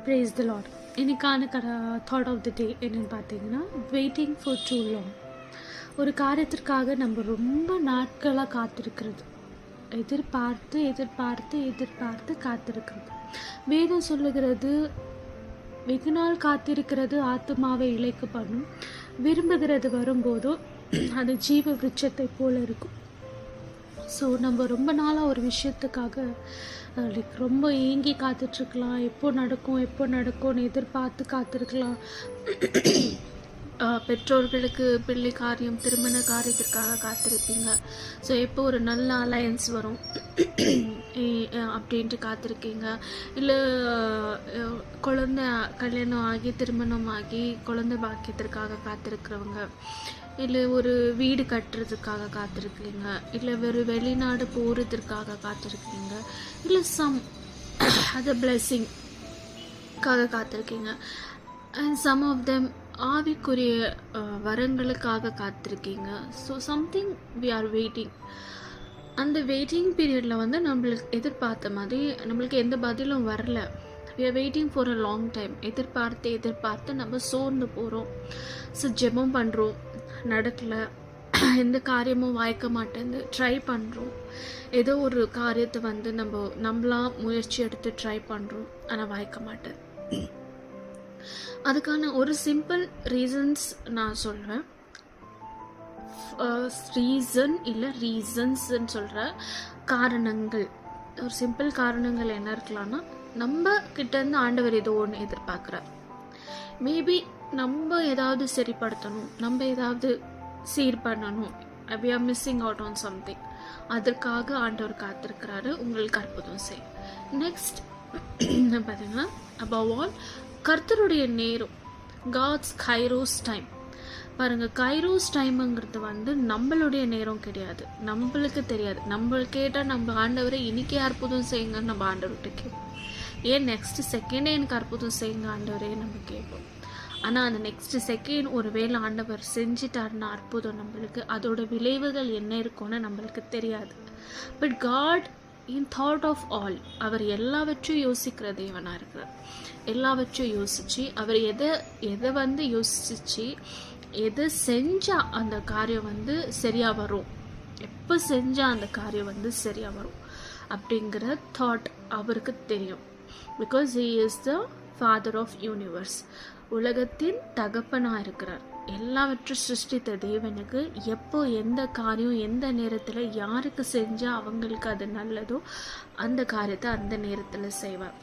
Praise the Lord. இன்னைக்கான thought of the டே என்னென்னு பார்த்தீங்கன்னா, வெயிட்டிங் ஃபார் டூ லாங். ஒரு காரியத்திற்காக நம்ம ரொம்ப நாட்களாக காத்திருக்கிறது, எதிர்பார்த்து எதிர்பார்த்து எதிர்பார்த்து காத்திருக்கிறது. வேதம் சொல்லுகிறது, வெகு நாள் காத்திருக்கிறது ஆத்துமாவை இளைக்க பண்ணும், விரும்புகிறது வரும்போதோ அது ஜீவ விருட்சத்தை போல இருக்கும். ஸோ நம்ம ரொம்ப நாளாக ஒரு விஷயத்துக்காக ரொம்ப ஏங்கி காத்துட்ருக்கலாம். எப்போ நடக்கும்னு எதிர்பார்த்து காத்திருக்கலாம். பெற்றோர்களுக்கு பிள்ளை காரியம், திருமண காரியத்திற்காக காத்திருப்பீங்க. ஸோ எப்போ ஒரு நல்ல அலையன்ஸ் வரும் அப்படின்ட்டு காத்திருக்கீங்க. இல்லை குழந்தை கல்யாணம் ஆகி திருமணம் ஆகி குழந்தை பாக்கியத்திற்காக காத்திருக்கிறவங்க, இல்லை ஒரு வீடு கட்டுறதுக்காக காத்திருக்கீங்க, இல்லை வெளிநாடு போகிறதுக்காக காத்திருக்கீங்க, இல்லை அதர் பிளெஸ்ஸிங்காக காத்திருக்கீங்க. அண்ட் சம் ஆஃப் தெம் ஆவிக்குரிய வரங்களுக்காக காத்திருக்கீங்க. So something we are waiting. அந்த வெயிட்டிங் பீரியடில் நம்மளுக்கு எதிர்பார்த்த மாதிரி நம்மளுக்கு எந்த பதிலும் வரல. We are waiting for a long time. எதிர்பார்த்து நம்ம சோர்ந்து போகிறோம். ஸோ ஜெபம் பண்ணுறோம், நடக்கலை, எந்த காரியமும் வாய்க்க மாட்டேங்குது, ட்ரை பண்ணுறோம். ஏதோ ஒரு காரியத்தை நம்மளா முயற்சி எடுத்து ட்ரை பண்ணுறோம், ஆனால் வாய்க்க மாட்டேன். அதுக்கான ஒரு சிம்பிள் ரீசன்ஸ் நான் சொல்கிறேன். ரீசன்ஸ்ன்னு சொல்கிற காரணங்கள், ஒரு சிம்பிள் காரணங்கள் என்ன இருக்கலாம்னா, நம்ம கிட்டேருந்து ஆண்டவர் ஏதோ ஒன்று எதிர்பார்க்குறார். மேபி நம்ம ஏதாவது சரிப்படுத்தணும், நம்ம ஏதாவது சீர் பண்ணணும், we are missing out on something. அதற்காக ஆண்டவர் காத்திருக்கிறாரு உங்களுக்கு அற்புதம் செய். நெக்ஸ்ட் பார்த்தீங்கன்னா, above all கர்த்தருடைய நேரம், காட்ஸ் கைரோஸ் டைம். பாருங்கள், கைரோஸ் டைமுங்கிறது நம்மளுடைய நேரம் கிடையாது, நம்மளுக்கு தெரியாது. நம்ம கேட்டால் நம்ம ஆண்டவரை இன்னைக்கே அற்புதம் செய்யுங்கன்னு நம்ம ஆண்டவர்கிட்ட கேட்போம். ஏன் நெக்ஸ்ட் செகண்டே எனக்கு அற்புதம் செய்யுங்க ஆண்டவரே நம்ம கேட்போம். ஆனால் அந்த நெக்ஸ்ட் செகண்ட் ஒரு வேளை ஆண்டவர் செஞ்சிட்டாருன்னா அற்புதம் நம்மளுக்கு அதோட விளைவுகள் என்ன இருக்கும்னு நம்மளுக்கு தெரியாது. But God in thought of all, அவர் எல்லாவற்றையும் யோசிக்கிற தேவனாக இருக்கிறார். எல்லாவற்றையும் யோசித்து அவர் எதை யோசித்து எதை செஞ்சால் அந்த காரியம் சரியாக வரும், எப்போ செஞ்சால் அந்த காரியம் சரியாக வரும் அப்படிங்கிற தாட் அவருக்கு தெரியும். Because he is the father of universe. உலகத்தின் தகப்பனாக இருக்கிறார். எல்லாவற்றையும் சிருஷ்டித்த தேவனுக்கு எப்போ எந்த காரியம் எந்த நேரத்தில் யாருக்கு செஞ்சால் அவங்களுக்கு அது நல்லதோ அந்த காரியத்தை அந்த நேரத்தில் செய்வார்.